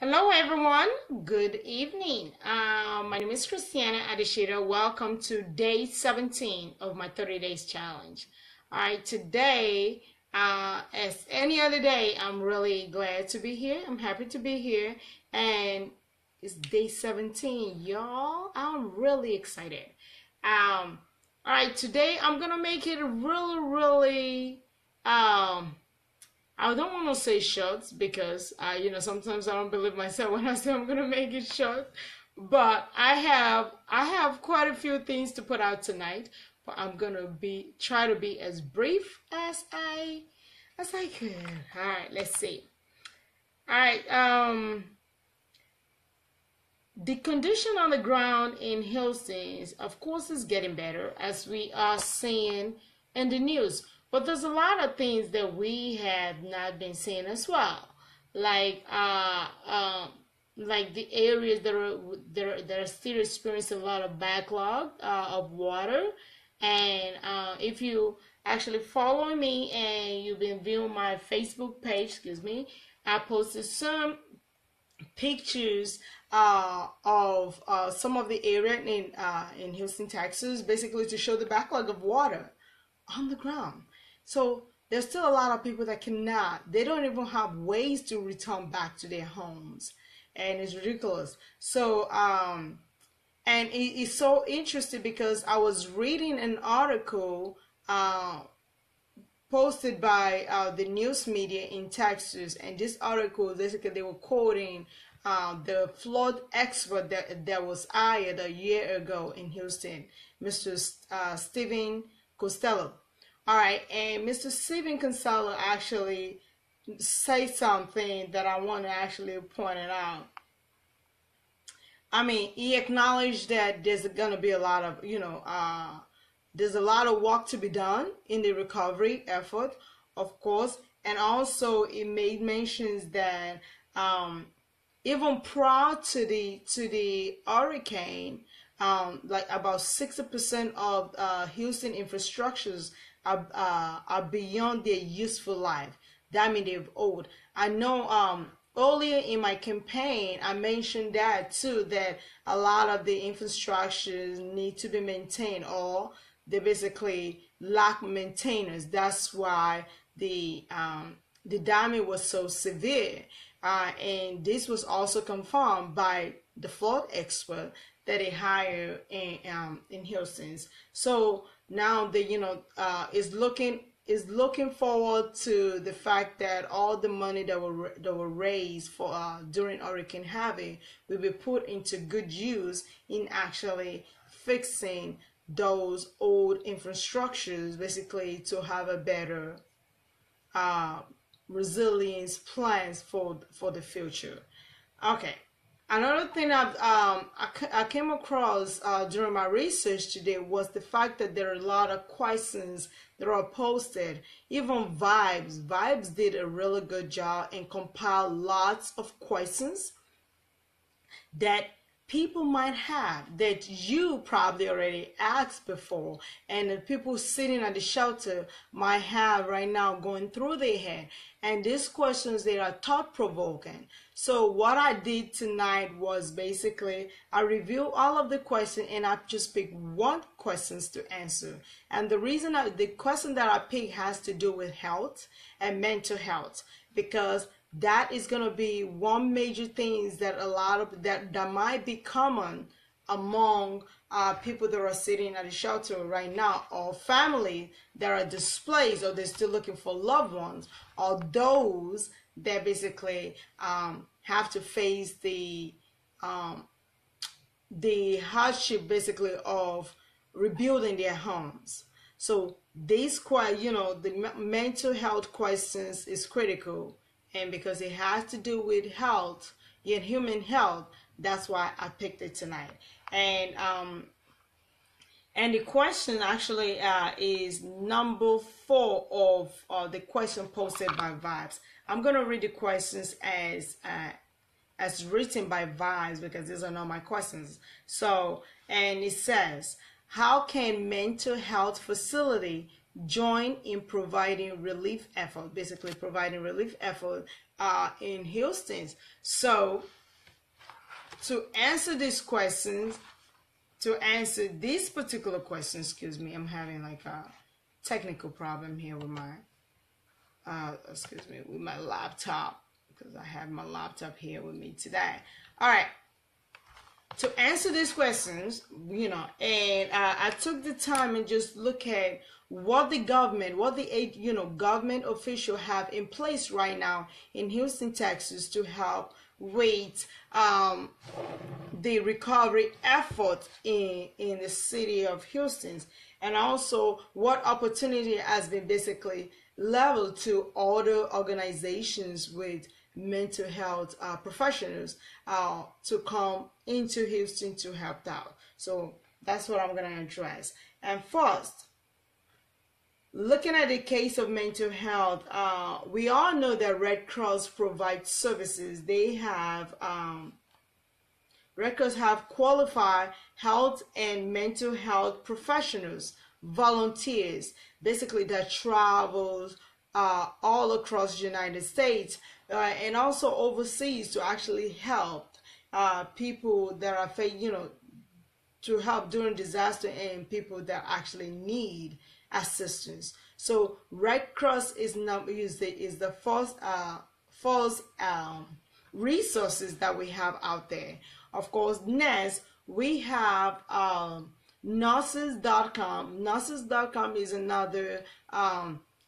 Hello everyone, good evening. My name is Christianah Adesida. Welcome to day 17 of my 30 days challenge. Alright, today, as any other day, I'm really glad to be here. I'm happy to be here, and it's day 17, y'all. I'm really excited. Alright, today I'm gonna make it really I don't want to say short because sometimes I don't believe myself when I say I'm gonna make it short. But I have quite a few things to put out tonight. But I'm gonna try to be as brief as I could. All right, let's see. All right. The condition on the ground in Houston, of course, is getting better as we are seeing in the news. But there's a lot of things that we have not been seeing as well, like the areas that are still experiencing a lot of backlog of water. And if you actually follow me and you've been viewing my Facebook page, I posted some pictures of some of the area in Houston, Texas, basically to show the backlog of water on the ground. So there's still a lot of people that they don't even have ways to return back to their homes, and it's ridiculous. So and it's so interesting because I was reading an article posted by the news media in Texas, and this article, basically they were quoting the flood expert that was hired a year ago in Houston, Mr. Stephen Costello. All right, and Mr. Stephen Costello actually say something that I want to actually point it out. I mean, he acknowledged that there's going to be a lot of, there's a lot of work to be done in the recovery effort, of course, and also it made mentions that even prior to the hurricane, like about 60% of Houston infrastructures are beyond their useful life. That means they're old. I know earlier in my campaign I mentioned that too, that a lot of the infrastructures need to be maintained, or they basically lack maintainers. That's why the damage was so severe, and this was also confirmed by the flood expert that they hired in Houston. So now is looking forward to the fact that all the money that were raised for during Hurricane Harvey will be put into good use in actually fixing those old infrastructures, basically to have a better resilience plans for the future. Okay. Another thing I came across during my research today was the fact that there are a lot of questions that are posted. Even Vibes did a really good job and compiled lots of questions that people might have, that you probably already asked before, and the people sitting at the shelter might have right now going through their head. And these questions, they are thought-provoking. So what I did tonight was basically I reviewed all of the questions and I just picked one questions to answer. And the reason the question that I picked has to do with health and mental health, because that is going to be one major thing that a lot of that might be common among people that are sitting at the shelter right now, or family that are displaced, or they're still looking for loved ones, or those that basically have to face the hardship basically of rebuilding their homes. So these the mental health questions is critical, and because it has to do with health, yet human health, that's why I picked it tonight. And the question actually is number 4 of the question posted by Vibes. I'm gonna read the questions as written by Vibes because these are not my questions. So, and it says, how can mental health facility join in providing relief effort, basically providing relief effort in Houston. So to answer these questions, to answer these particular questions, excuse me, I'm having like a technical problem here with my, with my laptop, because I have my laptop here with me today. All right. To answer these questions, and I took the time and just look at what the government, government officials have in place right now in Houston, Texas, to help with the recovery effort in the city of Houston, and also what opportunity has been basically leveled to other organizations with mental health professionals to come into Houston to help out. So that's what I'm going to address. And first, looking at the case of mental health, we all know that Red Cross provides services. They have Red Cross have qualified health and mental health professionals, volunteers, basically that travels all across the United States and also overseas to actually help people that are to help during disaster and people that actually need assistance. So Red Cross is the first resources that we have out there. Of course, next we have nurses.com. Nurses.com is another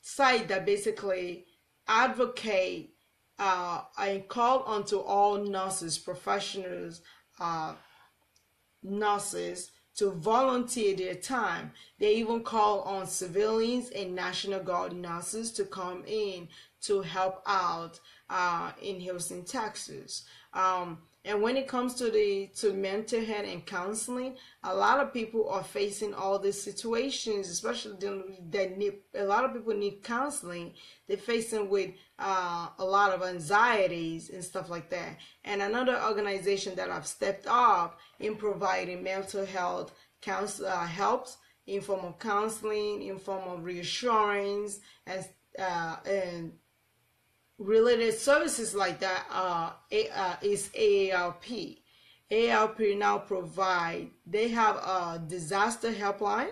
site that basically advocate and call onto all nurses, professionals, nurses to volunteer their time. They even call on civilians and National Guard nurses to come in to help out in Houston, Texas. And when it comes to mental health and counseling, a lot of people are facing all these situations, especially a lot of people need counseling. They're facing with a lot of anxieties and stuff like that. And another organization that I've stepped up in providing mental health helps in form of counseling, in form of reassurance, and related services like that is AARP. AARP now they have a disaster helpline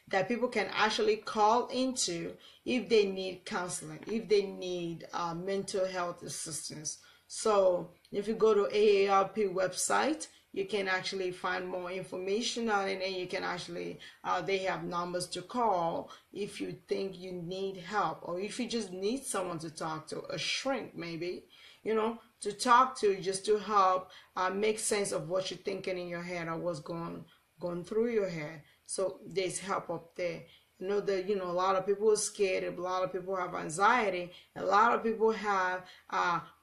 that people can actually call into if they need counseling, if they need mental health assistance. So if you go to AARP website, you can actually find more information on it, and you can actually, they have numbers to call if you think you need help, or if you just need someone to talk to, a shrink maybe, to talk to, just to help make sense of what you're thinking in your head or what's going through your head. So there's help up there. That a lot of people are scared, a lot of people have anxiety, a lot of people have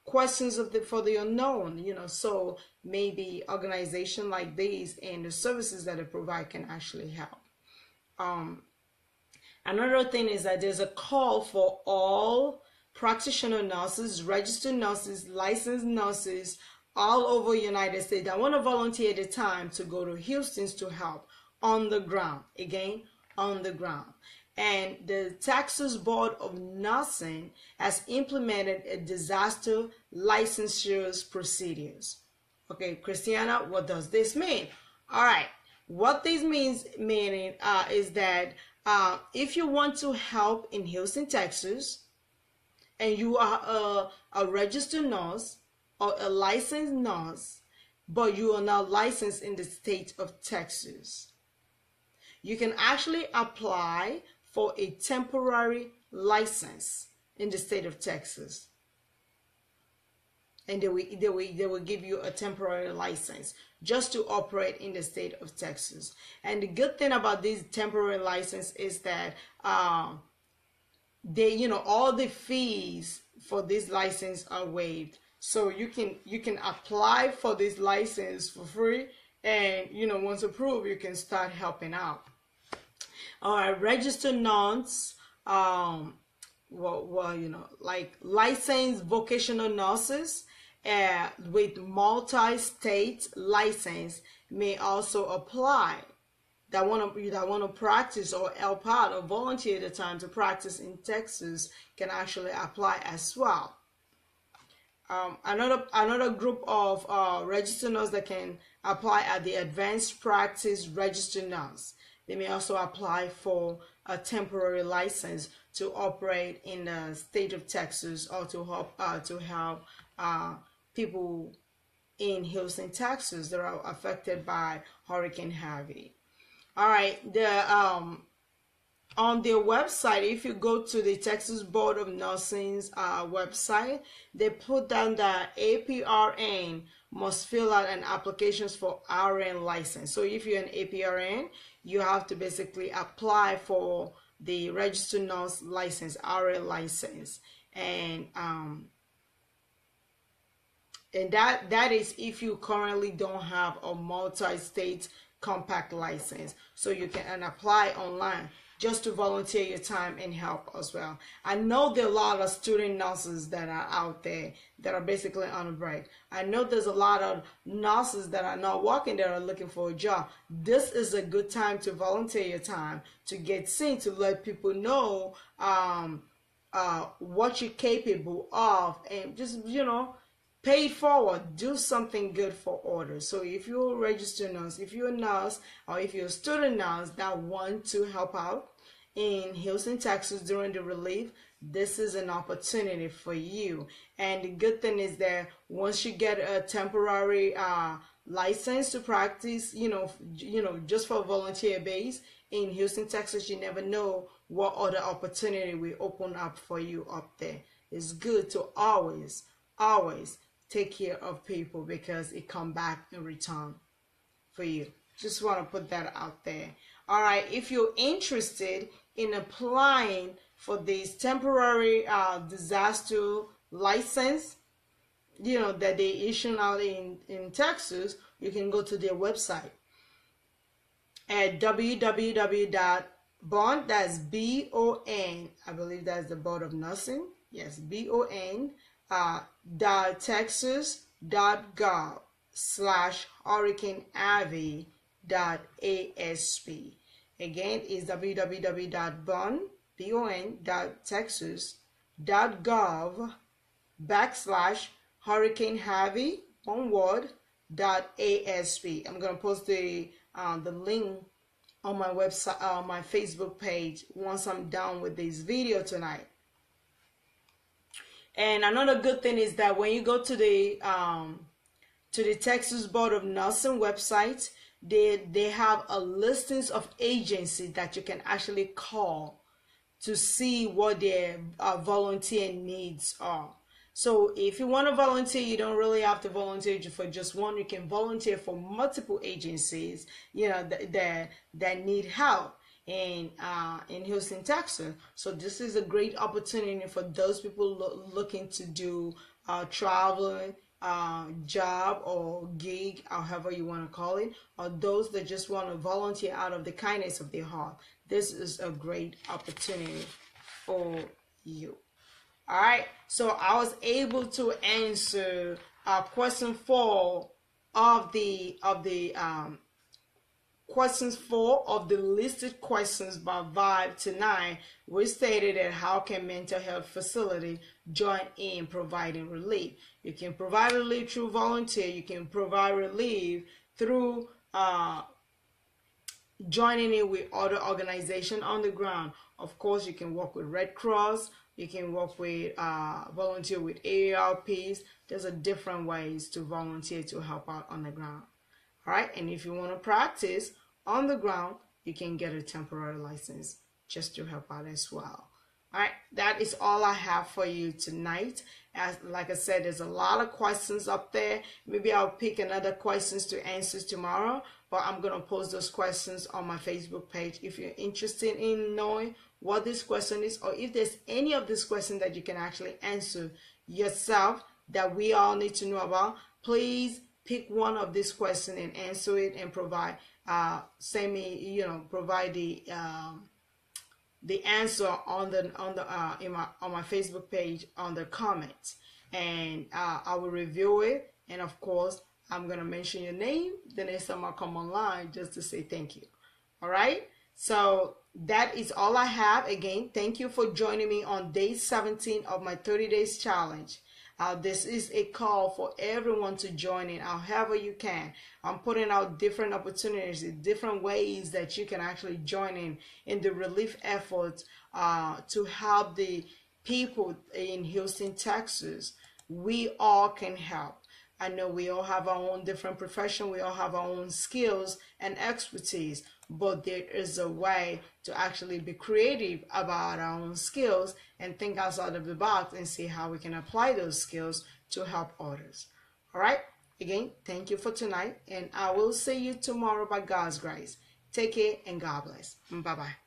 questions for the unknown, so maybe organization like these and the services that they provide can actually help. Another thing is that there's a call for all practitioner nurses, registered nurses, licensed nurses all over the United States that want to volunteer at the time to go to Houston to help on the ground, again, on the ground. And the Texas Board of Nursing has implemented a disaster licensure procedures. Okay, Christiana, what does this mean? All right, what this means is that if you want to help in Houston, Texas, and you are a registered nurse or a licensed nurse, but you are not licensed in the state of Texas, you can actually apply for a temporary license in the state of Texas. And they will give you a temporary license just to operate in the state of Texas. And the good thing about this temporary license is that all the fees for this license are waived. So you can apply for this license for free, and once approved, you can start helping out. All right, registered nurses, like licensed vocational nurses with multi-state license may also apply. want to practice or help out or volunteer the time to practice in Texas can actually apply as well. Another group of registered nurses that can apply are the advanced practice registered nurse. They may also apply for a temporary license to operate in the state of Texas, or to help people in Houston, Texas that are affected by Hurricane Harvey. All right, on their website, if you go to the Texas Board of Nursing's website, they put down that APRN must fill out an application for RN license. So if you're an APRN, you have to basically apply for the registered nurse license, RN license, and that is if you currently don't have a multi-state compact license. So you can apply online just to volunteer your time and help as well. I know there are a lot of student nurses that are out there that are basically on a break. I know there's a lot of nurses that are not working, that are looking for a job. This is a good time to volunteer your time, to get seen, to let people know what you're capable of, and just, pay it forward. Do something good for others. So if you're a registered nurse, if you're a nurse, or if you're a student nurse that want to help out in Houston, Texas during the relief, this is an opportunity for you. And the good thing is that once you get a temporary license to practice, just for volunteer base in Houston, Texas, you never know what other opportunity will open up for you up there. It's good to always take care of people, because it come back in return for you. Just want to put that out there. All right, if you're interested in applying for this temporary disaster license, that they issue out in Texas, you can go to their website at www.bond, that's BON, I believe that's the Board of Nursing, yes, BON, texas.gov/hurricaneharvey.asp. Again, is www.bon.texas.gov/hurricaneharvey, one word, .asp. I'm going to post the link on my website, my Facebook page, once I'm done with this video tonight. And another good thing is that when you go to the Texas Board of Nursing website, they have a listings of agencies that you can actually call to see what their volunteer needs are. So if you want to volunteer, you don't really have to volunteer for just one. You can volunteer for multiple agencies, that need help in Houston, Texas. So this is a great opportunity for those people looking to do traveling, job or gig, however you want to call it, or those that just want to volunteer out of the kindness of their heart. This is a great opportunity for you. All right, so I was able to answer question 4 of the questions 4 of the listed questions by Vibe tonight. We stated that how can mental health facility join in providing relief? You can provide relief through volunteer. You can provide relief through joining in with other organizations on the ground. Of course, you can work with Red Cross. You can work with volunteer with AARPs. There's different ways to volunteer to help out on the ground. All right, and if you want to practice on the ground, you can get a temporary license just to help out as well. All right, that is all I have for you tonight. Like I said, there's a lot of questions up there. Maybe I'll pick another questions to answer tomorrow, but I'm going to post those questions on my Facebook page. If you're interested in knowing what this question is, or if there's any of this question that you can actually answer yourself that we all need to know about, please pick one of these questions and answer it, and provide provide the answer on my Facebook page on the comments, and I will review it. And of course, I'm gonna mention your name the next time I come online, just to say thank you. All right. So that is all I have. Again, thank you for joining me on day 17 of my 30 days challenge. This is a call for everyone to join in however you can. I'm putting out different opportunities, different ways that you can actually join in the relief efforts to help the people in Houston, Texas. We all can help. I know we all have our own different profession, we all have our own skills and expertise, but there is a way to actually be creative about our own skills and think outside of the box and see how we can apply those skills to help others. All right? Again, thank you for tonight, and I will see you tomorrow by God's grace. Take care and God bless. Bye-bye.